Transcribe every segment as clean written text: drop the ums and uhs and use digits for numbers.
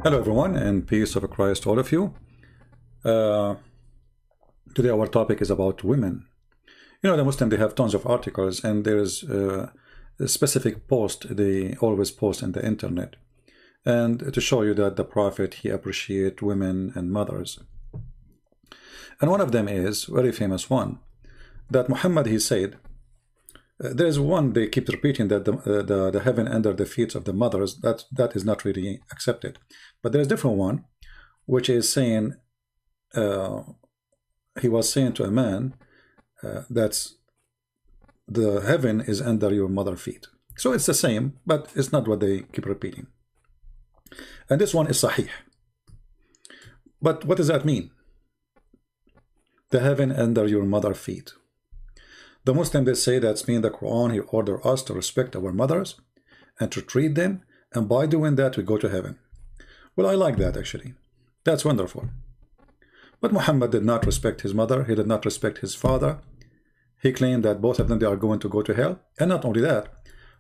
Hello everyone, and peace of Christ to all of you. Uh, Today our topic is about women. You know, the Muslim, they have tons of articles, and there's a specific post they always post on the internet, and to show you that the Prophet, he appreciate women and mothers. And one of them is very famous one, that Muhammad, he said, there's one they keep repeating, that the heaven under the feet of the mothers, that is not really accepted. But there's a different one, which is saying, he was saying to a man, that's the heaven is under your mother feet. So it's the same, but it's not what they keep repeating. And this one is sahih. But what does that mean? The heaven under your mother feet. The Muslims, they say that's mean the Quran, he ordered us to respect our mothers and to treat them, and by doing that we go to heaven. Well, I like that actually. That's wonderful. But Muhammad did not respect his mother, he did not respect his father. He claimed that both of them, they are going to go to hell. And not only that,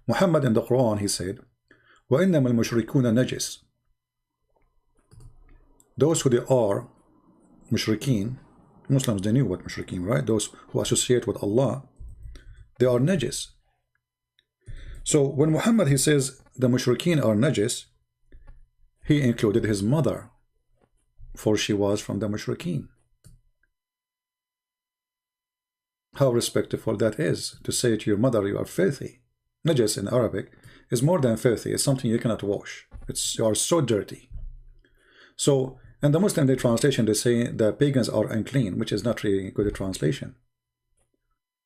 Muhammad in the Quran, he said, وَإِنَّمَا الْمُشْرِكُونَ نَجِسٌ. Those who they are mushrikeen, Muslims, they knew what mushrikeen, right? Those who associate with Allah, they are najis. So when Muhammad, he says the mushrikeen are najis, he included his mother, for she was from the mushrikeen. How respectful that is, to say to your mother, you are filthy. Najis in Arabic is more than filthy, it's something you cannot wash. You are so dirty. So in the Muslim Day translation, they say the pagans are unclean, which is not really a good translation.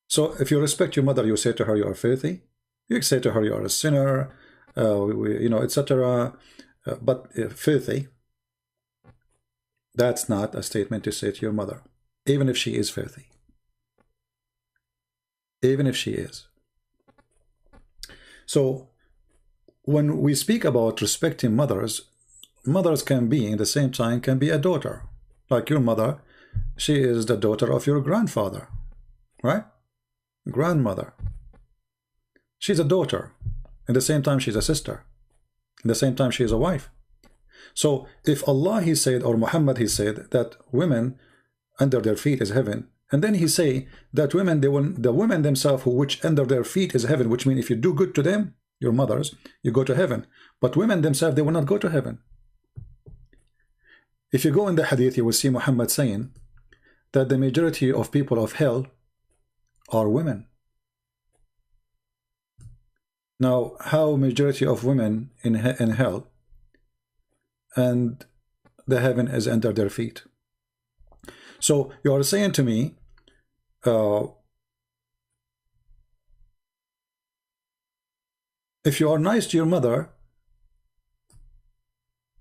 So if you respect your mother, you say to her, you are filthy. You say to her, you are a sinner, etc. But filthy, that's not a statement to say to your mother, even if she is filthy. Even if she is. So when we speak about respecting mothers, mothers can be, in the same time, can be a daughter. Like your mother, she is the daughter of your grandfather, right? Grandmother. She's a daughter. At the same time, she's a sister. At the same time, she is a wife. So if Allah, he said, or Muhammad, he said, that women under their feet is heaven, and then he say that women, the women themselves, which under their feet is heaven, which means if you do good to them, your mothers, you go to heaven. But women themselves, they will not go to heaven. If you go in the hadith, you will see Muhammad saying that the majority of people of hell are women. Now, how majority of women in hell and the heaven is under their feet? So you are saying to me, if you are nice to your mother,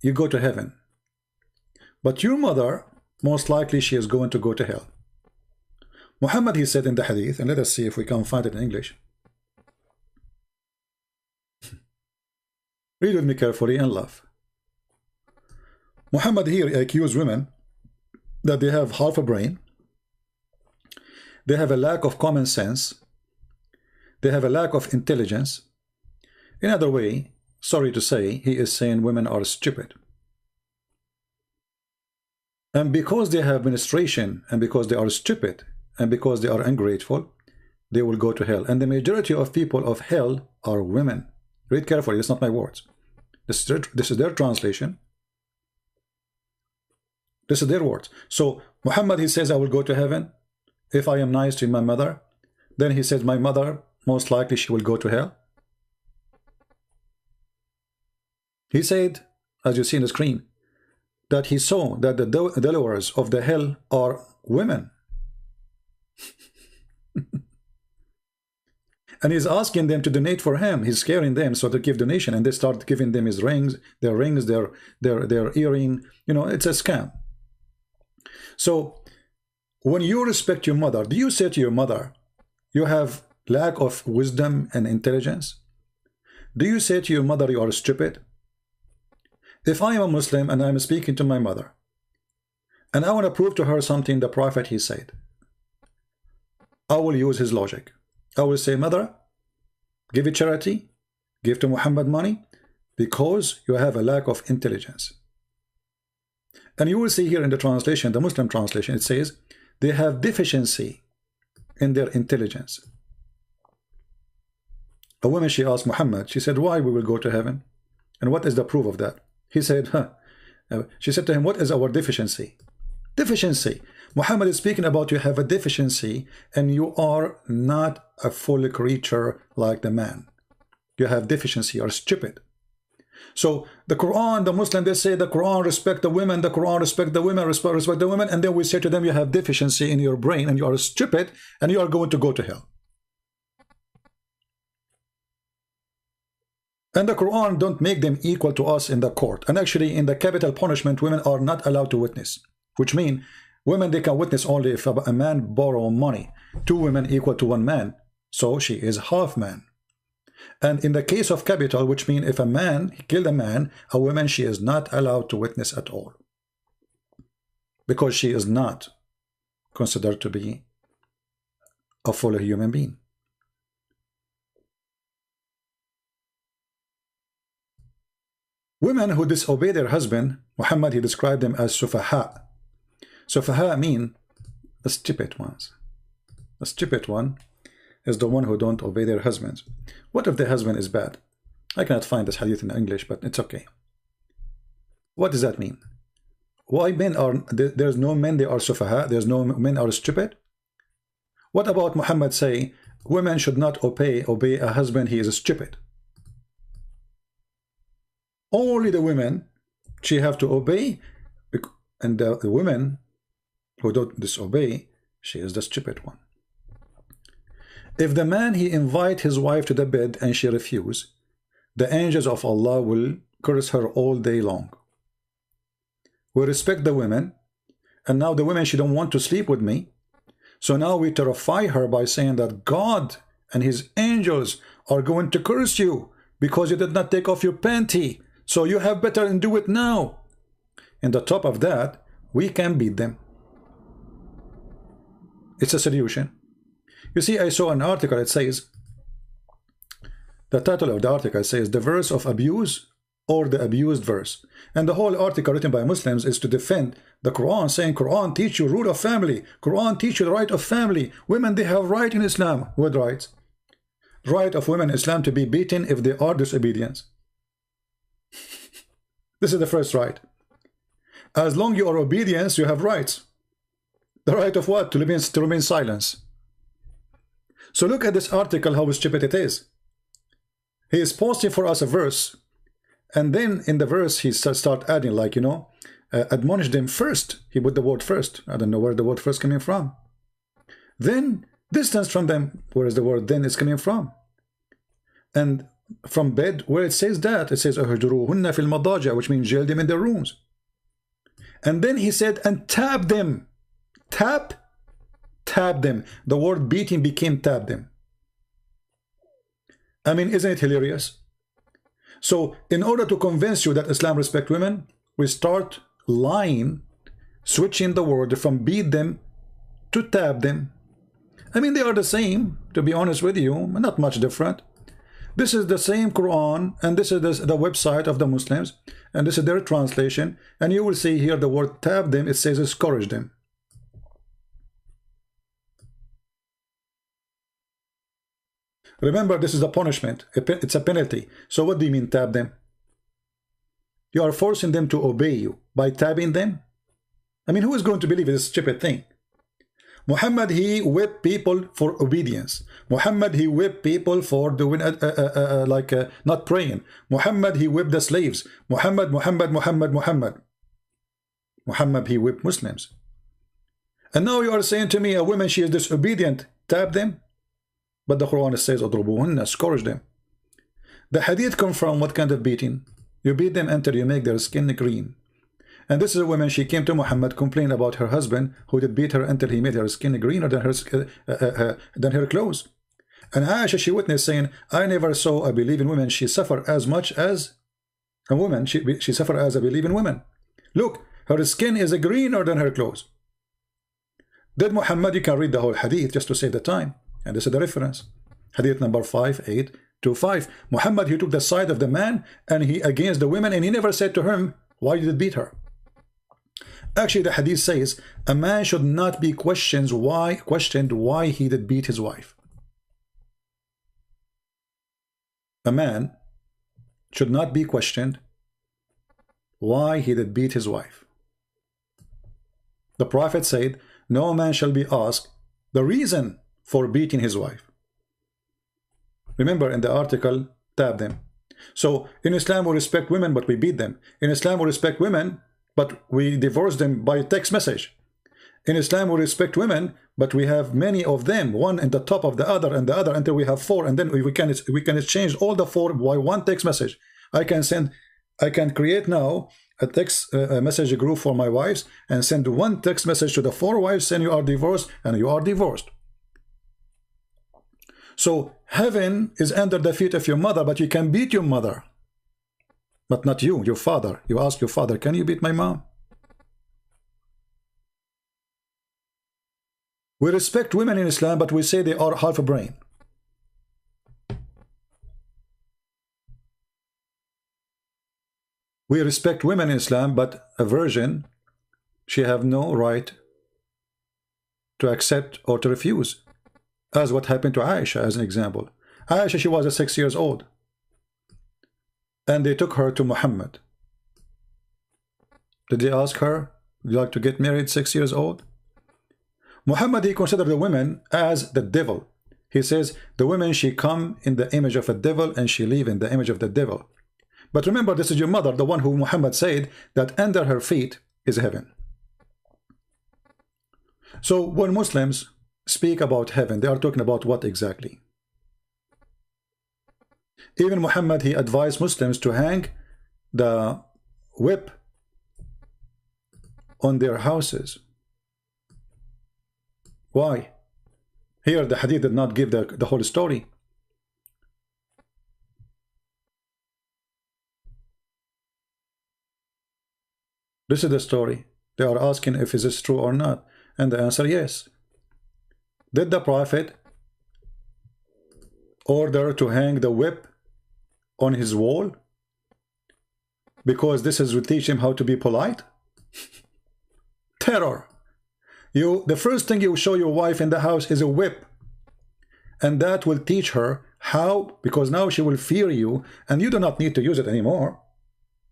you go to heaven. But your mother, most likely she is going to go to hell. Muhammad, he said in the hadith, and let us see if we can find it in English. Read with me carefully and laugh. Muhammad here accused women that they have half a brain, they have a lack of common sense, they have a lack of intelligence. In other way, sorry to say, he is saying women are stupid. And because they have menstruation, and because they are stupid, and because they are ungrateful, they will go to hell. And the majority of people of hell are women. Read carefully, it's not my words. This is their translation. This is their words. So Muhammad, he says, I will go to heaven if I am nice to my mother. Then he says, my mother, most likely she will go to hell. He said, as you see in the screen, that he saw that the dwellers of the hell are women. And he's asking them to donate for him. He's scaring them so to give donation, and they start giving them his rings, their earring. You know, it's a scam. So when you respect your mother, do you say to your mother, you have lack of wisdom and intelligence? Do you say to your mother, you are stupid? If I am a Muslim and I'm speaking to my mother, and I want to prove to her something the Prophet, he said, I will use his logic. I will say, mother, give it charity, give to Muhammad money, because you have a lack of intelligence. And you will see here in the translation, the Muslim translation, it says they have deficiency in their intelligence. A woman, she asked Muhammad, she said, why we will go to heaven? And what is the proof of that? He said, she said to him, what is our deficiency? Deficiency. Muhammad is speaking about you have a deficiency and you are not a full creature like the man. You have deficiency, you are stupid. So the Quran, the Muslim, they say the Quran respect the women, the Quran respect the women, respect the women, and then we say to them you have deficiency in your brain and you are stupid and you are going to go to hell. And the Quran don't make them equal to us in the court. And actually in the capital punishment, women are not allowed to witness, which means women, they can witness only if a man borrow money. 2 women equal to 1 man. So she is half man. And in the case of capital, which means if a man killed a man, a woman, she is not allowed to witness at all. Because she is not considered to be a full human being. Women who disobey their husband, Muhammad, he described them as sufaha. Sufaha mean the stupid ones. The stupid one is the one who don't obey their husbands. What if the husband is bad? I cannot find this hadith in English, but it's okay. What does that mean? Why men are, there's no men, they are sufaha, there's no men are stupid? What about Muhammad say, women should not obey a husband, he is stupid? Only the women, she have to obey, and the women who don't disobey, she is the stupid one. If the man, he invite his wife to the bed and she refuse, the angels of Allah will curse her all day long. We respect the women, and now the women, she don't want to sleep with me. So now we terrify her by saying that God and his angels are going to curse you because you did not take off your panty. So you have better and do it now. And the top of that, we can beat them. It's a solution. You see, I saw an article, it says, the title of the article says, the verse of abuse or the abused verse. And the whole article written by Muslims is to defend the Quran, saying Quran teach you rule of family. Quran teach you the right of family. Women, they have right in Islam. What rights? Right of women in Islam to be beaten if they are disobedient. This is the first right. As long you are obedience, you have rights. The right of what? To remain silence. So look at this article, how stupid it is. He is posting for us a verse, and then in the verse he start adding, like, you know, admonish them first. He put the word first. I don't know where the word first coming from. Then distance from them. Where is the word then is coming from? And from bed, where it says that, it says uhjuruhunna fil madaja, which means jail them in their rooms. And then he said, and tap them. Tap them. The word beating became tap them. I mean, isn't it hilarious? So in order to convince you that Islam respects women, we start lying, switching the word from beat them to tap them. I mean, they are the same, to be honest with you, not much different. This is the same Quran, and this is the website of the Muslims, and this is their translation, and you will see here the word tap them, it says discourage them. Remember, this is a punishment. It's a penalty. So what do you mean tap them? You are forcing them to obey you by tabbing them? I mean, who is going to believe this stupid thing? Muhammad, he whipped people for obedience. Muhammad, he whipped people for doing not praying. Muhammad, he whipped the slaves. Muhammad, he whipped Muslims. And now you are saying to me, a woman, she is disobedient, tap them? But the Quran says, "Adrubuhunna," scourge them. The hadith come from what kind of beating? You beat them until you make their skin green. And this is a woman, she came to Muhammad, complained about her husband, who did beat her until he made her skin greener than her clothes. And Aisha, she witnessed, saying, I never saw a believing woman, she suffered as much as a woman. She suffered as a believing woman. Look, her skin is greener than her clothes. Did Muhammad, you can read the whole hadith just to save the time. And this is the reference. Hadith number 5825. Muhammad, he took the side of the man and he against the women, and he never said to him, why did you beat her? Actually, the hadith says a man should not be questioned why he did beat his wife. A man should not be questioned why he did beat his wife. The Prophet said, no man shall be asked the reason for beating his wife. Remember in the article, tab them. So in Islam we respect women but we beat them. In Islam we respect women but we divorce them by text message. In Islam we respect women but we have many of them, one in the top of the other and the other until we have 4, and then we can exchange all the 4 by one text message. I can create now a text message group for my wives and send one text message to the 4 wives saying you are divorced, and you are divorced. So heaven is under the feet of your mother, but you can beat your mother, but not you, your father. You ask your father, can you beat my mom? We respect women in Islam, but we say they are half a brain. We respect women in Islam, but a virgin, she have no right to accept or to refuse. As what happened to Aisha as an example. Aisha, she was 6 years old. And they took her to Muhammad. Did they ask her, would you like to get married 6 years old? Muhammad, he considered the women as the devil. He says, the women, she come in the image of a devil and she live in the image of the devil. But remember, this is your mother, the one who Muhammad said that under her feet is heaven. So when Muslims speak about heaven, they are talking about what exactly? Even Muhammad, he advised Muslims to hang the whip on their houses. Why? Here the hadith did not give the whole story. This is the story. They are asking if is this true or not, and the answer yes. Did the Prophet order to hang the whip on his wall because this will teach him how to be polite? Terror. The first thing you show your wife in the house is a whip, and that will teach her how, because now she will fear you and you do not need to use it anymore.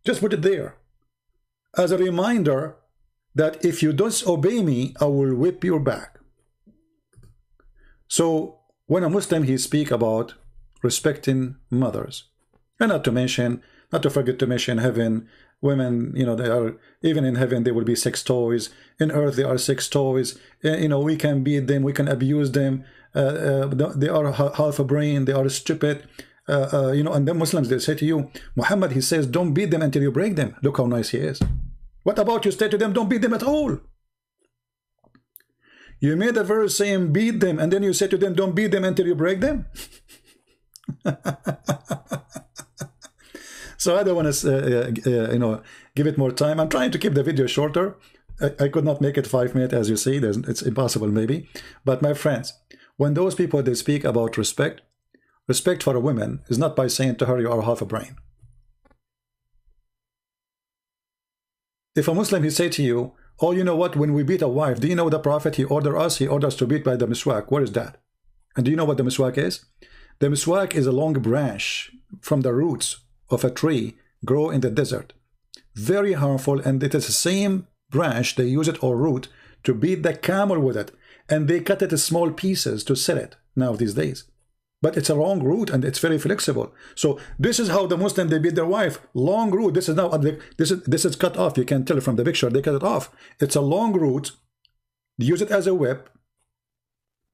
Just put it there as a reminder that if you disobey me, I will whip your back. So when a Muslim, he speak about respecting mothers, and not to forget to mention heaven, women, they are, even in heaven there will be 6 toys, in earth there are 6 toys, we can beat them, we can abuse them, they are half a brain, they are stupid, and then Muslims, they say to you, Muhammad, he says, don't beat them until you break them. Look how nice he is. What about you say to them, don't beat them at all? You made a verse saying beat them, and then you say to them, don't beat them until you break them? So I don't want to, give it more time. I'm trying to keep the video shorter. I could not make it 5 minutes, as you see. It's impossible, maybe. But my friends, when those people, they speak about respect for a woman is not by saying to her, you are half a brain. If a Muslim, he say to you, oh, you know what, when we beat a wife, do you know the Prophet, he ordered us to beat by the miswak. What is that? And do you know what the miswak is? The miswak is a long branch from the roots of a tree grow in the desert. Very harmful, and it is the same branch, they use it or root to beat the camel with it. And they cut it in small pieces to sell it now these days. But it's a long root and it's very flexible. So this is how the Muslim, they beat their wife. Long root. This is now this is cut off. You can tell from the picture. They cut it off. It's a long root. Use it as a whip.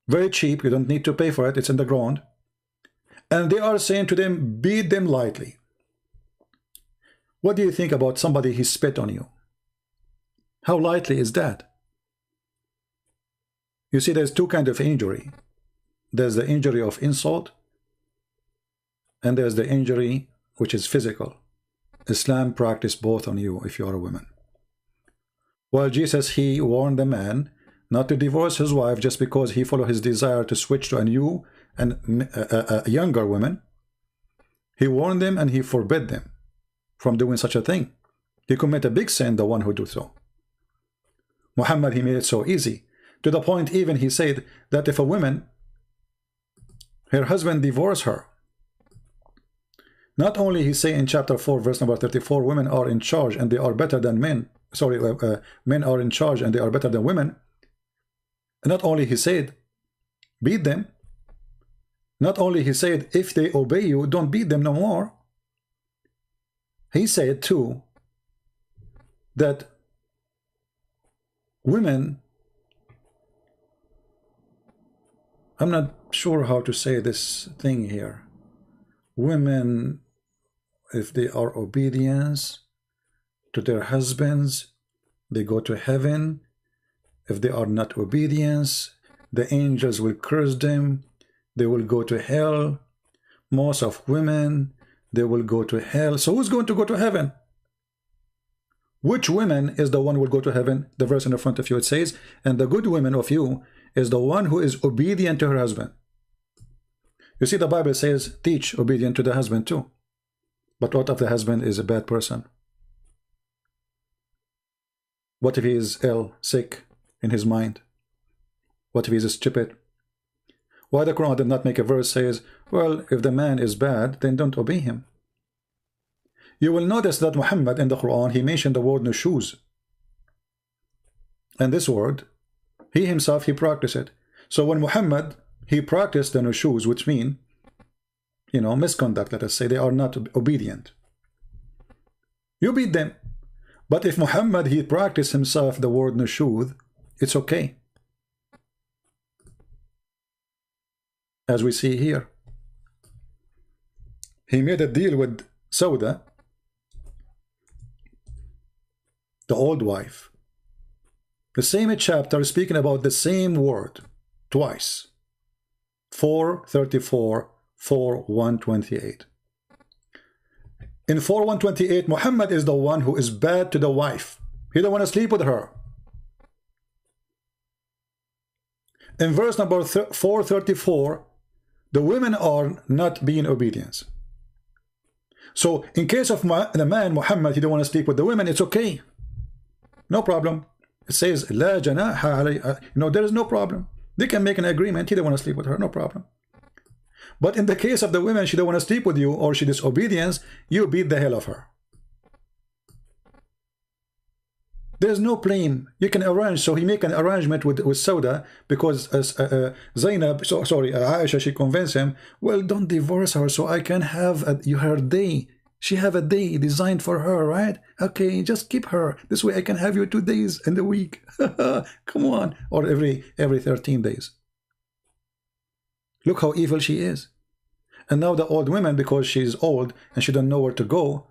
Very cheap. You don't need to pay for it. It's in the ground. And they are saying to them, beat them lightly. What do you think about somebody he spit on you? How lightly is that? You see, there's 2 kinds of injury. There's the injury of insult, and there's the injury which is physical. Islam practice both on you if you are a woman. While Jesus, he warned the man not to divorce his wife just because he followed his desire to switch to a new and a younger woman. He warned them and he forbid them from doing such a thing. He commit a big sin, the one who do so. Muhammad, he made it so easy. To the point even he said that if a woman, her husband divorced her, not only he say in chapter 4 verse number 34, women are in charge and they are better than men. Sorry, men are in charge and they are better than women. Not only he said, beat them. Not only he said, if they obey you, don't beat them no more. He said too that women, I'm not sure how to say this thing here. Women, if they are obedient to their husbands, they go to heaven. If they are not obedient, the angels will curse them. They will go to hell. Most of women, they will go to hell. So who's going to go to heaven? Which woman is the one who will go to heaven? The verse in the front of you, it says, and the good woman of you is the one who is obedient to her husband. You see, the Bible says, teach obedient to the husband too. But what if the husband is a bad person? What if he is ill, sick in his mind? What if he is stupid? Why the Quran did not make a verse says, well, if the man is bad, then don't obey him. You will notice that Muhammad in the Quran, he mentioned the word nushuz. And this word, he himself, he practiced it. So when Muhammad, he practiced the nushuz, which mean, you know, misconduct, let us say, they are not obedient. You beat them. But if Muhammad, he practiced himself the word nushuz, it's okay. As we see here. He made a deal with Sauda, the old wife. The same chapter speaking about the same word twice. 4:34, 4:128. In 4:128, Muhammad is the one who is bad to the wife. He don't want to sleep with her. In verse number 4:34, the women are not being obedient. So in case of the man Muhammad, he don't want to sleep with the women, it's okay. No problem. It says, La janaha alayha. No, there is no problem. They can make an agreement. He don't want to sleep with her, no problem. But in the case of the women, she don't want to sleep with you or she disobedience, you beat the hell of her. There's no blame. You can arrange. So he make an arrangement with Sauda because Zainab, Aisha, she convinced him, well, don't divorce her so I can have her day. She have a day designed for her, right? Okay, just keep her. This way I can have you 2 days in the week. Come on. Or every 13 days. Look how evil she is. And now the old woman, because she's old and she don't know where to go,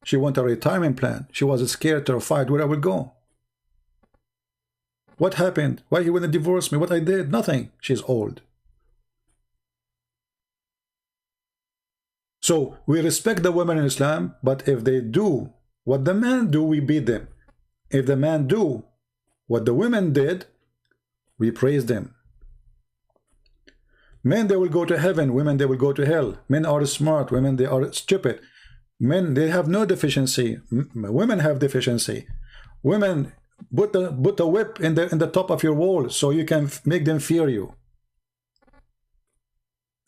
she want a retirement plan. She was scared, terrified where I would go. What happened? Why you wouldn't divorce me? What I did? Nothing. She's old. So we respect the women in Islam, but if they do what the men do, we beat them. If the men do what the women did, we praise them. Men, they will go to heaven. Women, they will go to hell. Men are smart. Women, they are stupid. Men, they have no deficiency. Women have deficiency. Women, put the whip in the top of your wall so you can make them fear you.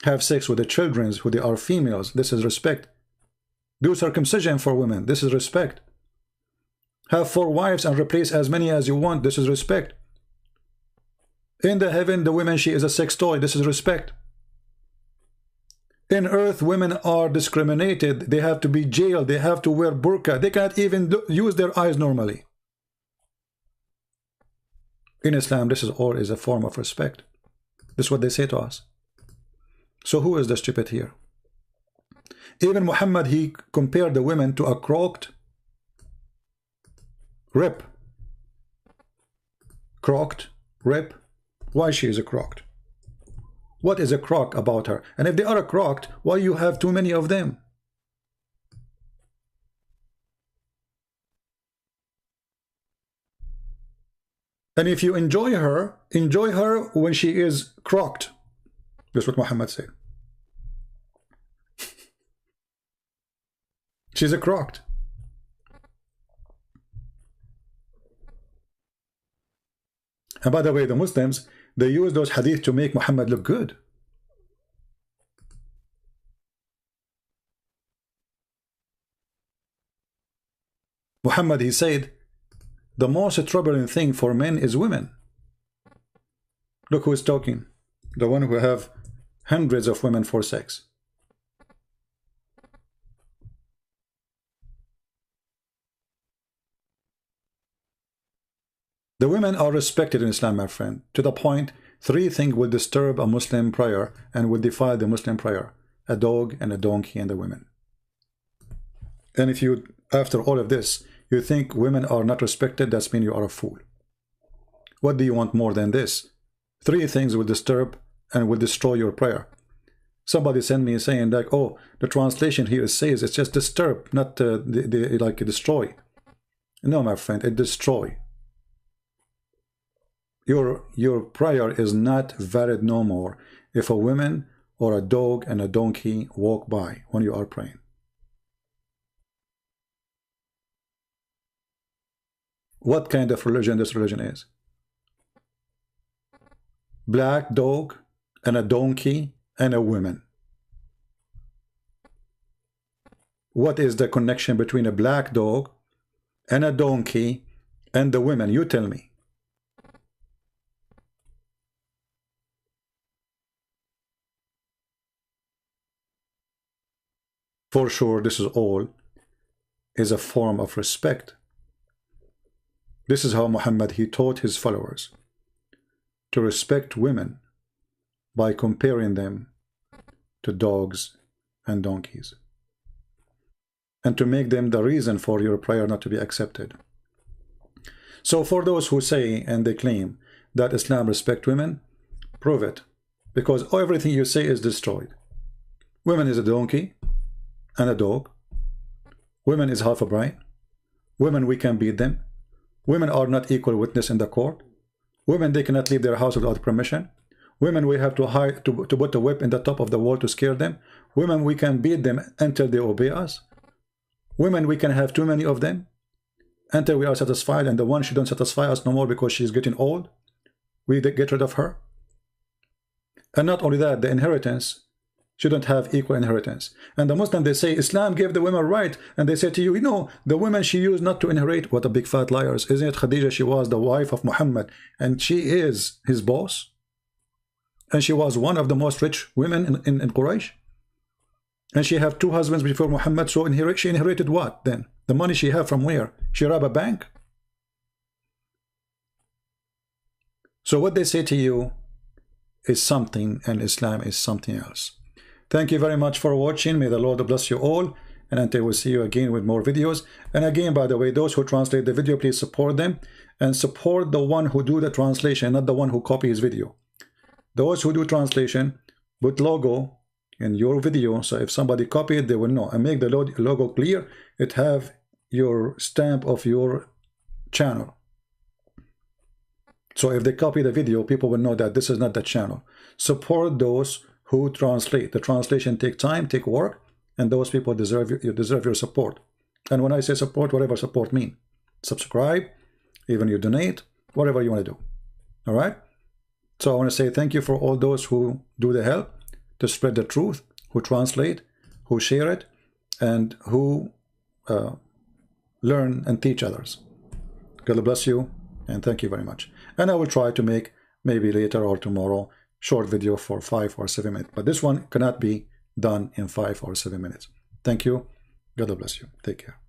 Have sex with the children who they are females. This is respect. Do circumcision for women. This is respect. Have 4 wives and replace as many as you want. This is respect. In the heaven, the woman, she is a sex toy. This is respect. In earth, women are discriminated. They have to be jailed. They have to wear burqa. They cannot even use their eyes normally. In Islam, this is all is a form of respect. This is what they say to us. So who is the stupid here? Even Muhammad, he compared the women to a crocked rib. Crocked rib. Why she is a crocked? What is a crock about her? And if they are a crocked, why you have too many of them? And if you enjoy her when she is crocked. That's what Muhammad said. She's a crocked. And by the way, the Muslims, they use those hadith to make Muhammad look good. Muhammad, he said, the most troubling thing for men is women. Look who is talking. The one who have hundreds of women for sex. The women are respected in Islam, my friend, to the point 3 things will disturb a Muslim prayer and will defile the Muslim prayer: a dog and a donkey and the women. And if you, after all of this, you think women are not respected, that's mean you are a fool. What do you want more than this? 3 things will disturb and will destroy your prayer. Somebody sent me saying like, oh, the translation here says it's just disturb, not like destroy. No, my friend, it destroy. Your prayer is not valid no more if a woman or a dog and a donkey walk by when you are praying. What kind of religion this religion is? Black dog and a donkey and a woman. What is the connection between a black dog and a donkey and the women? You tell me. For sure, this is all is a form of respect. This is how Muhammad, he taught his followers to respect women by comparing them to dogs and donkeys, and to make them the reason for your prayer not to be accepted. So for those who say and they claim that Islam respects women, prove it, because everything you say is destroyed. Women is a donkey and a dog. Women is half a brain. Women, we can beat them. Women are not equal witness in the court. Women, they cannot leave their house without permission. Women, we have to hide to put a whip in the top of the wall to scare them. Women, we can beat them until they obey us. Women, we can have too many of them until we are satisfied, and the one she don't satisfy us no more because she's getting old, we get rid of her. And not only that, the inheritance, she don't have equal inheritance. And the Muslim, they say Islam gave the women right, and they say to you, you know, the women she used not to inherit. What a big fat liars. Isn't it Khadija? She was the wife of Muhammad, and she is his boss, and she was one of the most rich women in Quraysh, and she have 2 husbands before Muhammad. So she inherited what then? The money she have from where? She robbed a bank. So what they say to you is something, and Islam is something else. Thank you very much for watching. May the Lord bless you all, and until we see you again with more videos. And again, by the way, those who translate the video, please support them, and support the one who do the translation, not the one who copy his video. Those who do translation, put logo in your video, so if somebody copy it, they will know, and make the logo clear. It have your stamp of your channel, so if they copy the video, people will know that this is not the channel. Support those who translate. The translation take time, take work, and those people deserve your support. And when I say support, whatever support mean, subscribe, even you donate, whatever you want to do. All right. So I want to say thank you for all those who do the help to spread the truth, who translate, who share it, and who learn and teach others. God bless you, and thank you very much. And I will try to make maybe later or tomorrow short video for 5 or 7 minutes, but this one cannot be done in 5 or 7 minutes. Thank you. God bless you. Take care.